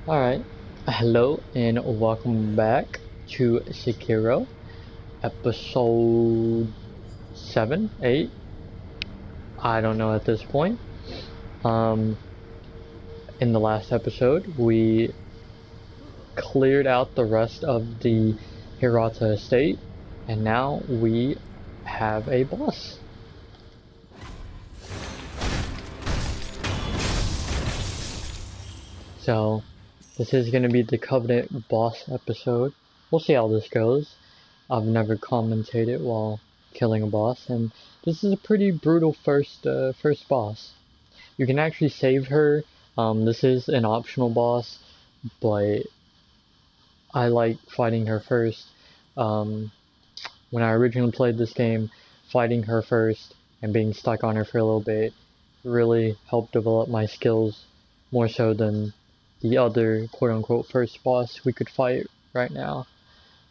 Alright, hello and welcome back to Sekiro, episode 7, 8, I don't know at this point. Um, in the last episode, we cleared out the rest of the Hirata estate, and now we have a boss. So, this is going to be the Covenant boss episode. We'll see how this goes. I've never commentated while killing a boss, and this is a pretty brutal first boss. You can actually save her. This is an optional boss, but I like fighting her first. When I originally played this game, fighting her first and being stuck on her for a little bit really helped develop my skills more so than the other quote-unquote first boss we could fight right now.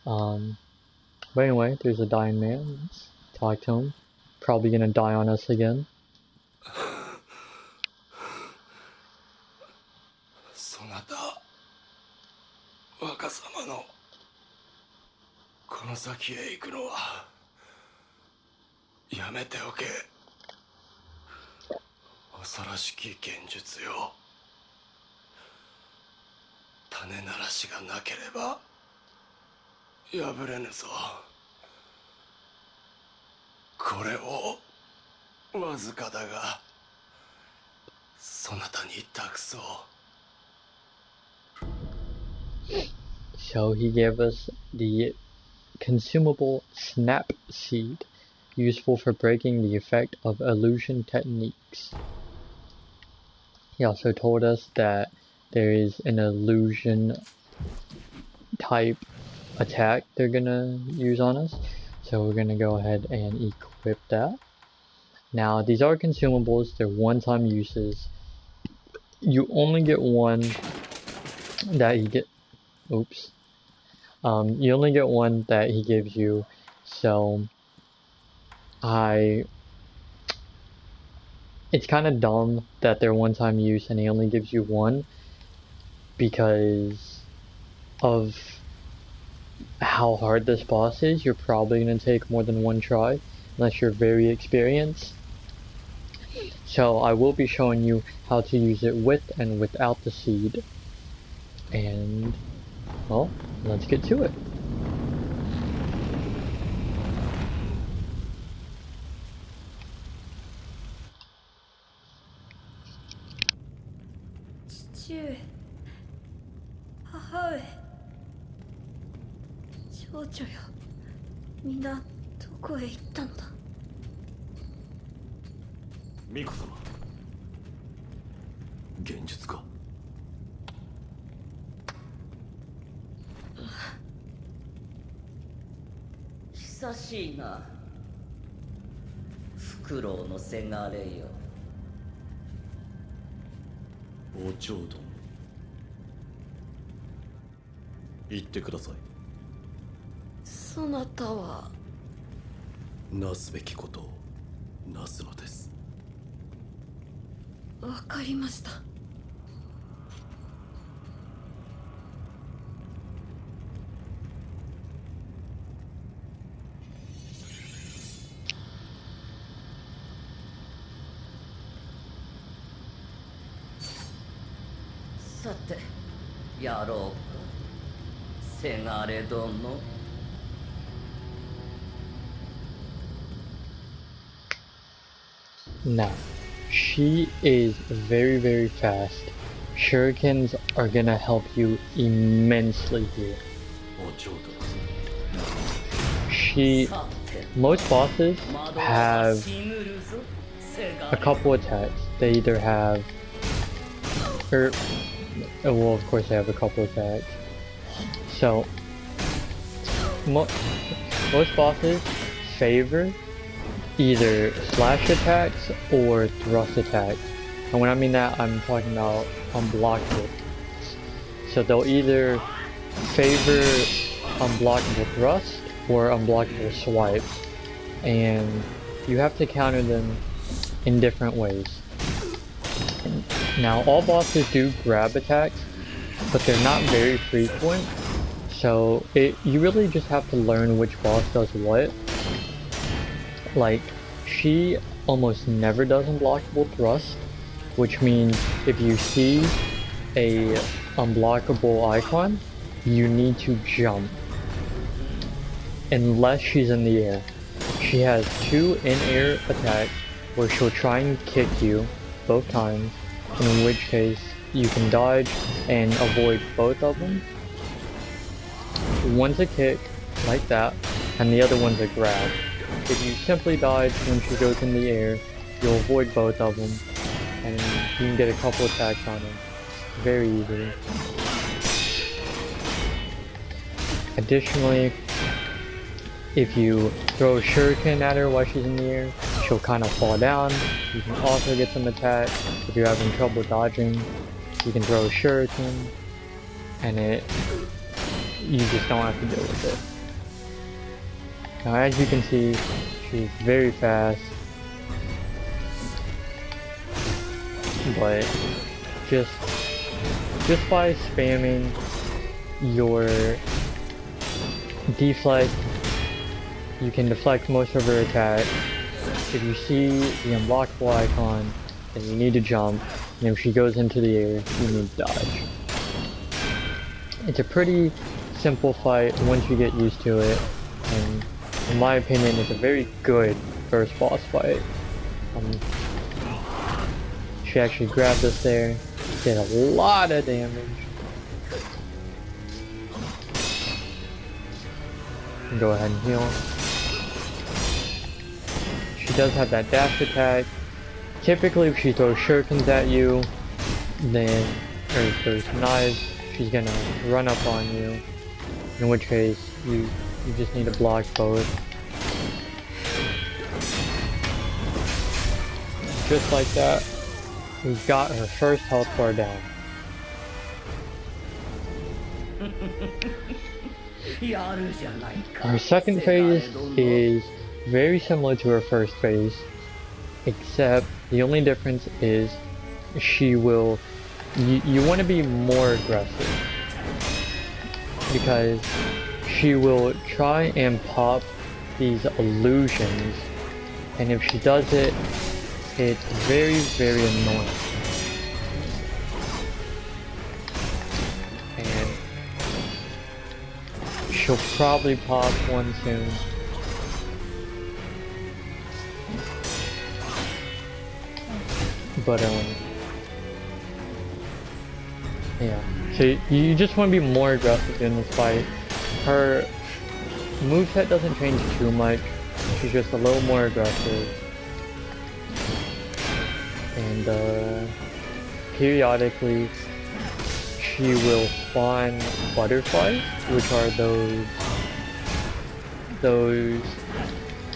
But anyway, there's a dying man. Let's talk to him. Probably gonna die on us again. そなた、若様のこの先へ行くのはやめておけ。恐ろしき現実よ。種ならしがなければ破れぬぞ。これをわずかだがそなたに託そう。 So he gave us the consumable snap seed, useful for breaking the effect of illusion techniques. He also told us that there is an illusion type attack they're gonna use on us, so we're gonna go ahead and equip that. Now these are consumables, they're one-time uses. You only get one that you get. Oops. You only get one that he gives you, so it's kind of dumb that they're one-time use and he only gives you one because of how hard this boss is. You're probably going to take more than one try unless you're very experienced. So I will be showing you how to use it with and without the seed. And well, let's get to it. Miko様、現実か。久しいな。フクロウのせがれよ。お嬢殿、言ってください。そなたはなすべきことをなすのです。わかりました。さて、やろうか。せがれ殿。Now, she is very fast. Shurikens are gonna help you immensely here. お嬢殿。Most bosses have a couple attacks. They either have, well, of course they have a couple attacks. So, most bosses favor either slash attacks or thrust attacks. And when I mean that, I'm talking about unblockable. So they'll either favor unblockable thrust or unblockable swipes, and you have to counter them in different ways. Now all bosses do grab attacks, but they're not very frequent. So you really just have to learn which boss does what. Like, she almost never does unblockable thrust, which means if you see a unblockable icon, you need to jump. Unless she's in the air. She has 2 in-air attacks where she'll try and kick you both times, in which case you can dodge and avoid both of them. One's a kick, like that, and the other one's a grab. If you simply dodge when she goes in the air, you'll avoid both of them, and you can get a couple attacks on her. Very easily. Additionally, if you throw a shuriken at her while she's in the air, she'll kind of fall down. You can also get some attacks. If you're having trouble dodging, you can throw a shuriken, and you just don't have to deal with it. Now, as you can see, she's very fast, but just by spamming your deflect, you can deflect most of her attacks. If you see the unblockable icon, then you need to jump, and if she goes into the air, you need to dodge. It's a pretty simple fight once you get used to it, and in my opinion, it's a very good first boss fight. She actually grabbed us there, did a lot of damage. Go ahead and heal. She does have that dash attack. Typically if she throws shurikens at you, then, or throws knives, she's gonna run up on you. In which case, you just need to block both. Just like that, we've got her first health bar down. Her second phase is very similar to her first phase, except the only difference is she will, you want to be more aggressive, because she will try and pop these illusions, and if she does it, it's very, very annoying. And she'll probably pop one soon. But yeah. So you just want to be more aggressive in this fight. Her moveset doesn't change too much. She's just a little more aggressive. And periodically she will spawn butterflies, which are those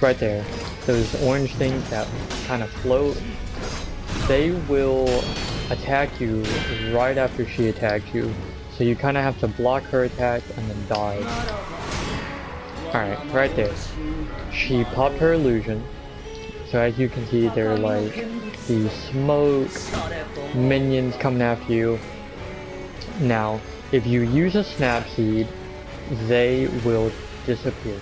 right there, those orange things that kind of float. They will attack you right after she attacks you, so you kind of have to block her attack and then dodge. Alright, right there. She popped her illusion. So as you can see, they're like these smoke minions coming after you. Now, if you use a snap seed, they will disappear.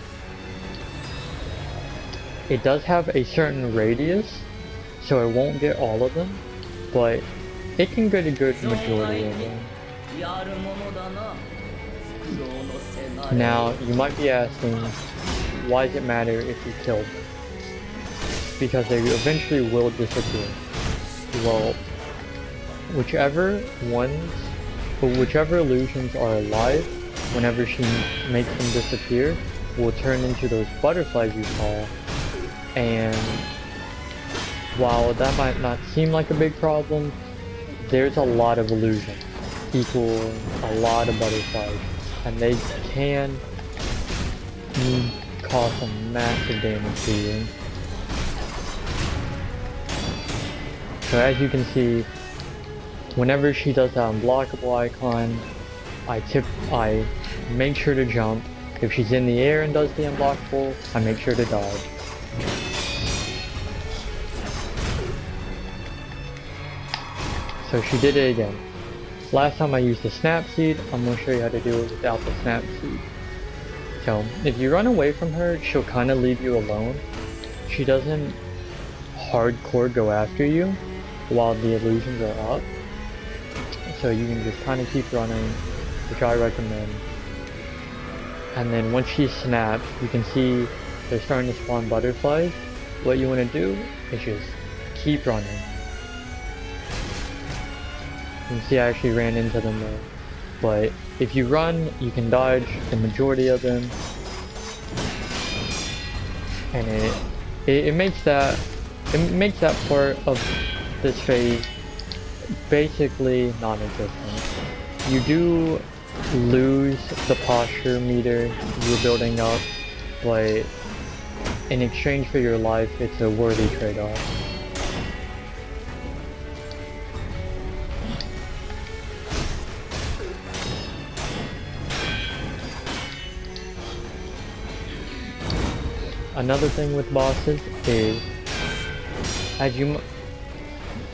It does have a certain radius, so it won't get all of them, but it can get a good majority of them. Now, you might be asking, why does it matter if you kill them? Because they eventually will disappear. Well, whichever illusions are alive, whenever she makes them disappear, will turn into those butterflies you saw. And while that might not seem like a big problem, there's a lot of illusions equal a lot of butterflies, and they can cause some massive damage to you. So as you can see, whenever she does that unblockable icon, I make sure to jump. If she's in the air and does the unblockable, I make sure to dodge. So she did it again. Last time I used the snap seed, I'm going to show you how to do it without the snap seed. So, if you run away from her, she'll kind of leave you alone. She doesn't hardcore go after you while the illusions are up. So you can just kind of keep running, which I recommend. And then once she snaps, you can see they're starting to spawn butterflies. What you want to do is just keep running. You can see I actually ran into them there. But if you run, you can dodge the majority of them. And it makes that part of this phase basically non-existent. You do lose the posture meter you're building up, but in exchange for your life, it's a worthy trade-off. Another thing with bosses is,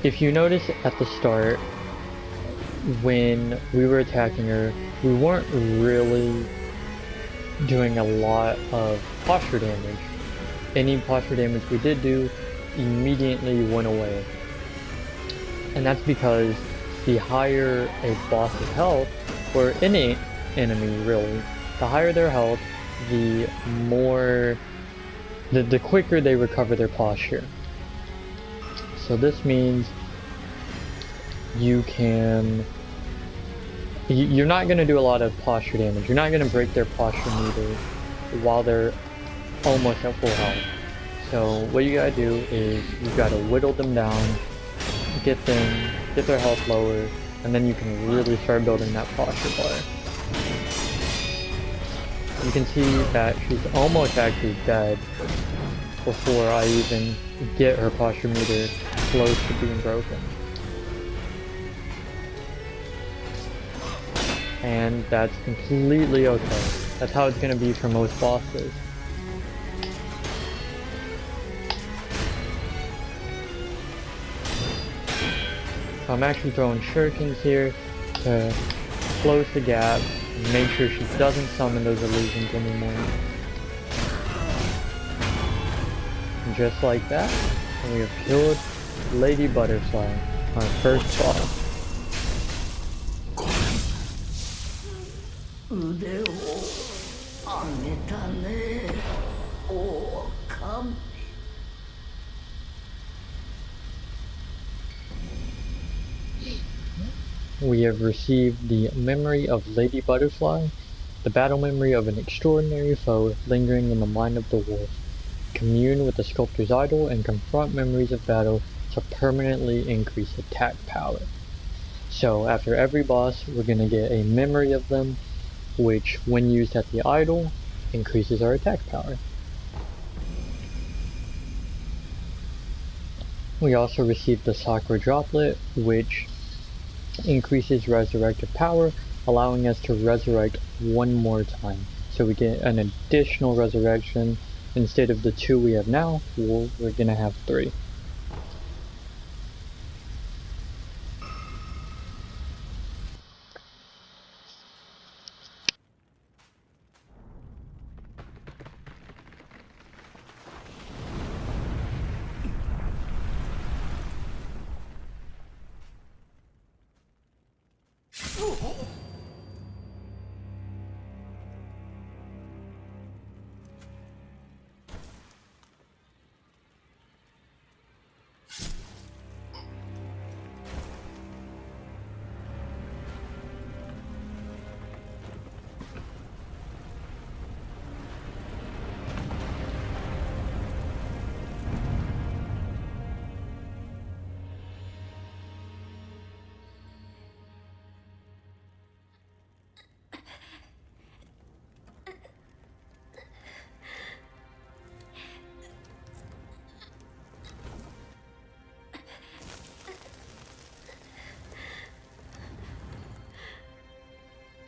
if you notice at the start, when we were attacking her, we weren't really doing a lot of posture damage. Any posture damage we did do immediately went away. And that's because the higher a boss's health, or any enemy really, the higher their health, the quicker they recover their posture. So this means you're not going to do a lot of posture damage. You're not going to break their posture meter while they're almost at full health. So what you gotta do is you gotta whittle them down, get their health lower, and then you can really start building that posture bar. You can see that she's almost actually dead before I even get her posture meter close to being broken. And that's completely okay. That's how it's gonna be for most bosses. So I'm actually throwing shurikens here to close the gap and make sure she doesn't summon those illusions anymore. And just like that, we have killed Lady Butterfly, our first boss. 腕を上げたね、狼。We have received the memory of Lady Butterfly, the battle memory of an extraordinary foe lingering in the mind of the wolf. Commune with the sculptor's idol and confront memories of battle to permanently increase attack power. So after every boss, we're going to get a memory of them, which when used at the idol, increases our attack power. We also received the Sakura Droplet, which increases resurrective power, allowing us to resurrect one more time. So we get an additional resurrection. Instead of the 2 we have now, we're gonna have 3.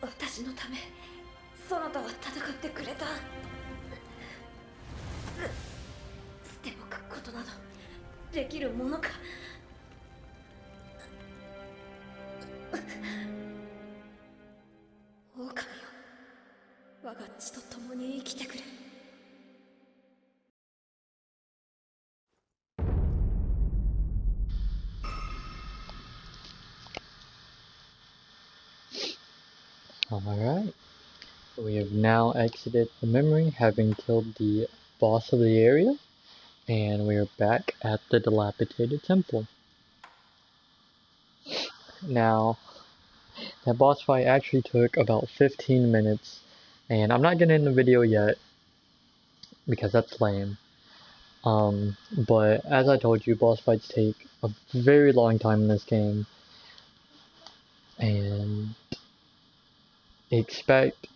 私のためそなたは戦ってくれた。捨ておくことなどできるものか。我が血と共に生きてくれ。Alright, we have now exited the memory, having killed the boss of the area, and we are back at the dilapidated temple. Now, that boss fight actually took about 15 minutes, and I'm not getting in the video yet, because that's lame. But as I told you, boss fights take a very long time in this game, and expect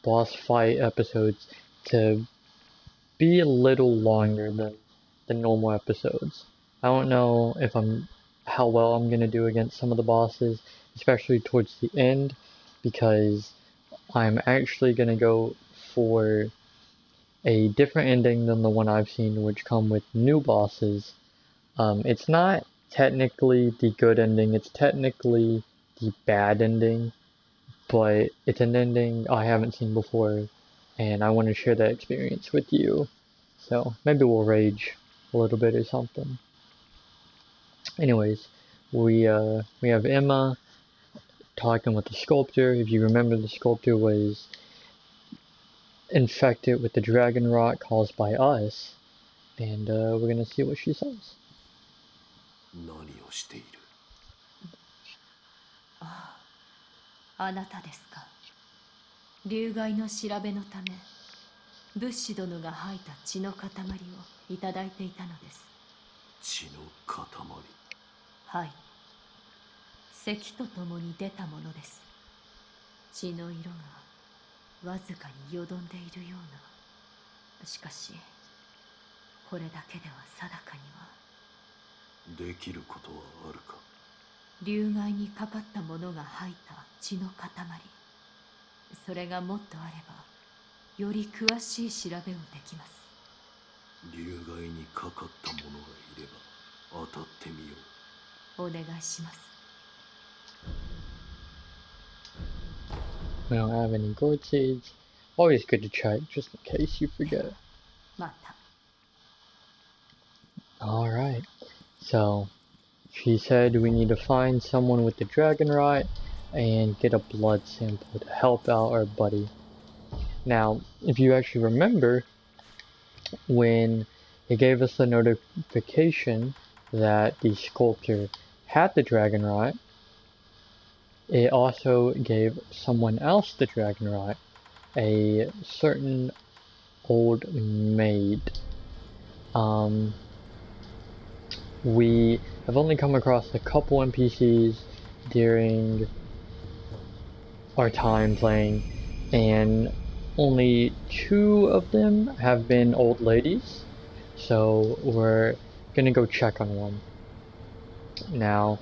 boss fight episodes to be a little longer than the normal episodes. I don't know if how well I'm gonna do against some of the bosses, especially towards the end, because I'm actually gonna go for a different ending than the one I've seen, which come with new bosses. It's not technically the good ending, it's technically the bad ending, but it's an ending I haven't seen before, and I want to share that experience with you. So maybe we'll rage a little bit or something. Anyways, we have Emma talking with the sculptor. If you remember, the sculptor was infected with the dragon rot caused by us, and we're gonna see what she says. 何をしている？あなたですか。流害の調べのため、ブッシュ殿が吐いた血の塊をいただいていたのです。血の塊。はい。咳とともに出たものです。血の色がわずかによどんでいるような。しかし、これだけでは定かには。できることはあるか？流害にかかったものが吐いた血の塊。それがもっとあれば、より詳しい調べをできます。流害にかかった者がいれば当たってみよう。お願いします。We don't have any gourd seeds. Always good to check, just in case you forget. また。Alright, so she said we need to find someone with the dragon rot and get a blood sample to help out our buddy. Now, if you actually remember, when it gave us the notification that the sculptor had the dragon rot, it also gave someone else the dragon rot, a certain old maid. We have only come across a couple NPCs during our time playing, and only 2 of them have been old ladies, so we're gonna go check on one. Now,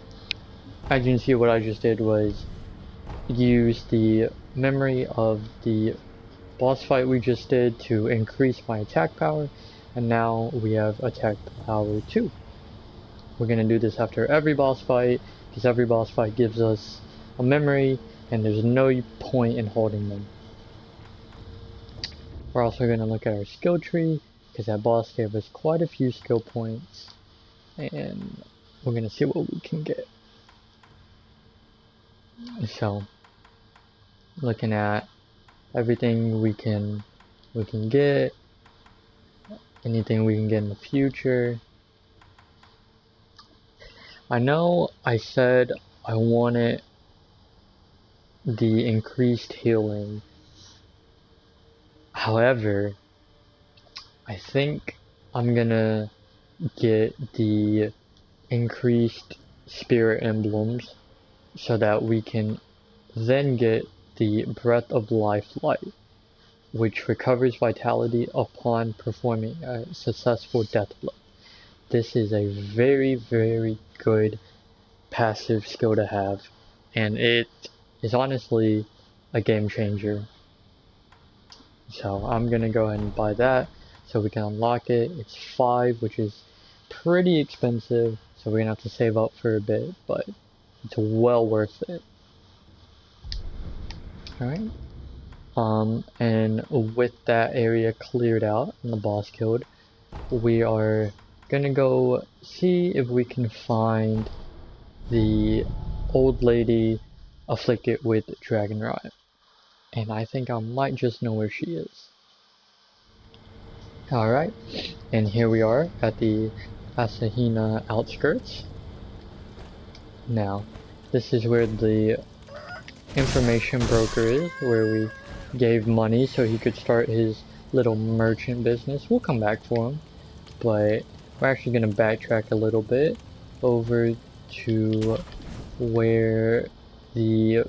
as you can see, what I just did was use the memory of the boss fight we just did to increase my attack power, and now we have attack power 2. We're gonna do this after every boss fight, because every boss fight gives us a memory, and there's no point in holding them. We're also gonna look at our skill tree, because that boss gave us quite a few skill points, and we're gonna see what we can get. So, looking at everything we can get, anything we can get in the future. I know I said I wanted the increased healing. However, I think I'm gonna get the increased spirit emblems so that we can then get the Breath of Life light, which recovers vitality upon performing a successful death blow. This is a very, very good passive skill to have, and it is honestly a game changer. So I'm gonna go ahead and buy that so we can unlock it. It's 5, which is pretty expensive, so we're gonna have to save up for a bit, but it's well worth it. Alright, And with that area cleared out and the boss killed, we are gonna go see if we can find the old lady afflicted with dragon rot. And I think I might just know where she is. Alright, and here we are at the Asahina outskirts. Now, this is where the information broker is, where we gave money so he could start his little merchant business. We'll come back for him, but we're actually going to backtrack a little bit over to where the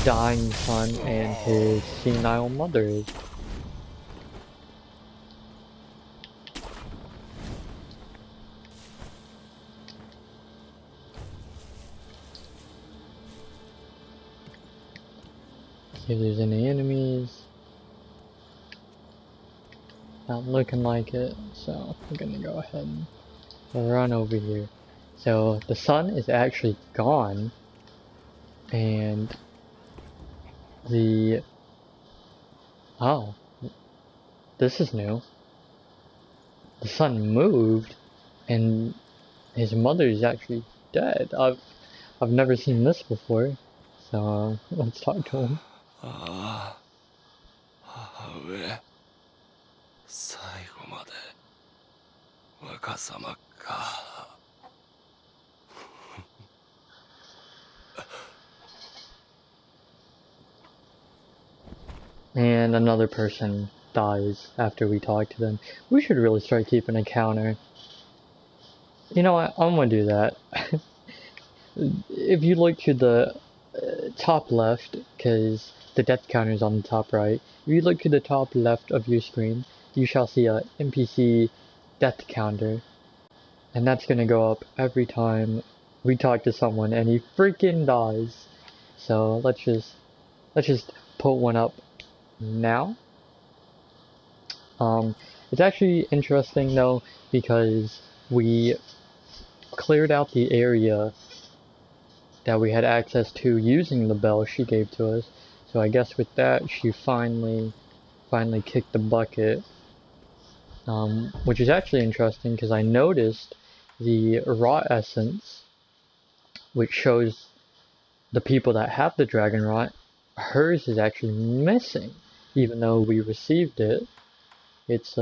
dying son and his senile mother is. See if there's any enemies. Not looking like it, so I'm gonna go ahead and run over here. So the sun is actually gone, and oh, this is new. The sun moved, and his mother is actually dead. I've never seen this before, so let's talk to him. ああ、母上、最後まで若様か。And another person dies after we talk to them. We should really start keeping a counter. You know what? I'm gonna do that. If you look to the top left, because the death counter is on the top right. If you look to the top left of your screen, you shall see a NPC death counter, and that's gonna go up every time we talk to someone and he freaking dies. So let's just put one up now. It's actually interesting though, because we cleared out the area that we had access to using the bell she gave to us. So I guess with that, she finally kicked the bucket. Which is actually interesting because I noticed the rot essence, which shows the people that have the dragon rot, hers is actually missing. Even though we received it, it's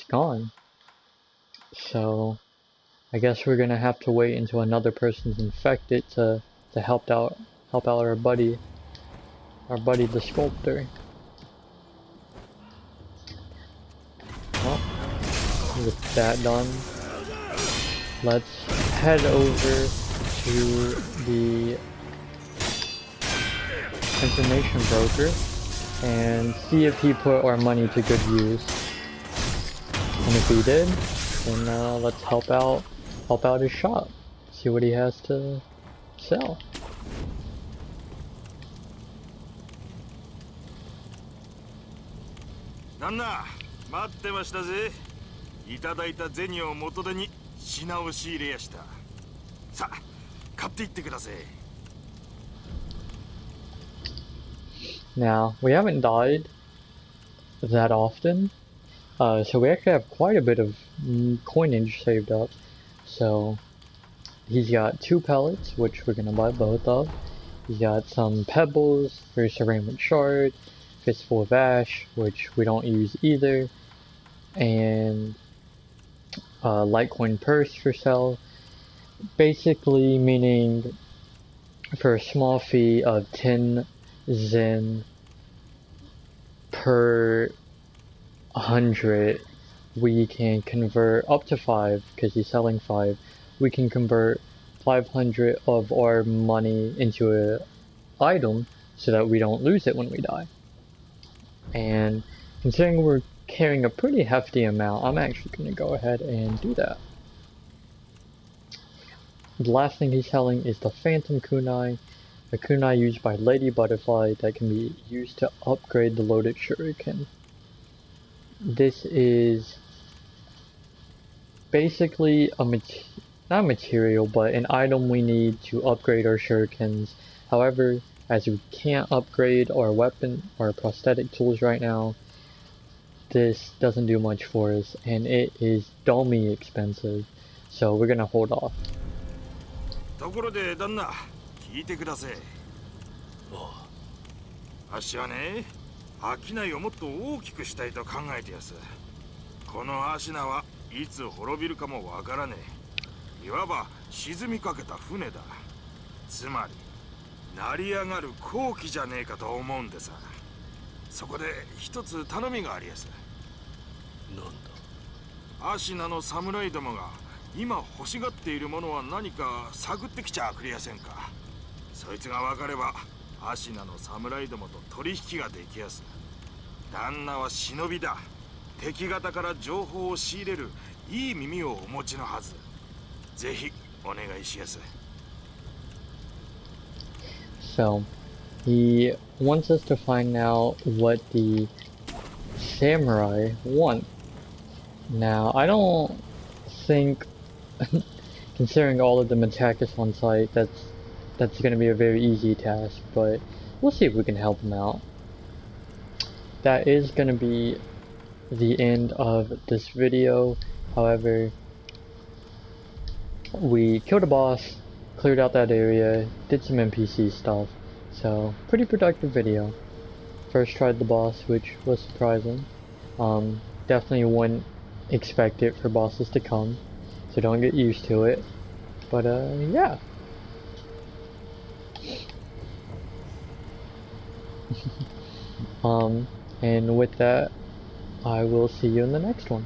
gone. So I guess we're gonna have to wait until another person's infected to help out our buddy the sculptor. Well, with that done, let's head over to the information broker and see if he put our money to good use. And if he did, then let's help out his shop. See what he has to sell. Nanna, 待ってましたぜ。いただいた銭を元手に品を仕入れやした。さあ、買っていってください。Now, we haven't died that often, so we actually have quite a bit of coinage saved up. So, he's got 2 pellets, which we're gonna buy both of. He's got some pebbles for ceramic shard, fistful of ash, which we don't use either, and Litecoin purse for sale. Basically meaning for a small fee of 10 Zen per 100, we can convert up to 5, because he's selling 5. We can convert 500 of our money into an item so that we don't lose it when we die. And considering we're carrying a pretty hefty amount, I'm actually going to go ahead and do that. The last thing he's selling is the Phantom Kunai, a kunai used by Lady Butterfly that can be used to upgrade the loaded shuriken. This is basically not material, but an item we need to upgrade our shurikens. However, as we can't upgrade our weapon or prosthetic tools right now. This doesn't do much for us, and it is dummy expensive, so we're gonna hold off. ところで旦那、聞いてください。あっしはね、商いをもっと大きくしたいと考えてやす。このアシナはいつ滅びるかもわからねえ。いわば沈みかけた船だ。つまり成り上がる好機じゃねえかと思うんでさ。そこで一つ頼みがありやす。なんだ。アシナの侍どもが今欲しがっているものは何か探ってきちゃくれやせんか。そいつが分かればアシナの侍どもと取引ができやす。旦那は忍びだ。敵方から情報を仕入れるいい耳をお持ちのはず。ぜひお願いしやす。So, he wants us to find out what the samurai want. Now, I don't think, considering all of them attack us on sight, that's going to be a very easy task, but we'll see if we can help them out. That is going to be the end of this video. However, we killed a boss, cleared out that area, did some NPC stuff, so pretty productive video. First tried the boss, which was surprising. Definitely wouldn't expect it for bosses to come, so don't get used to it. But yeah. And with that, I will see you in the next one.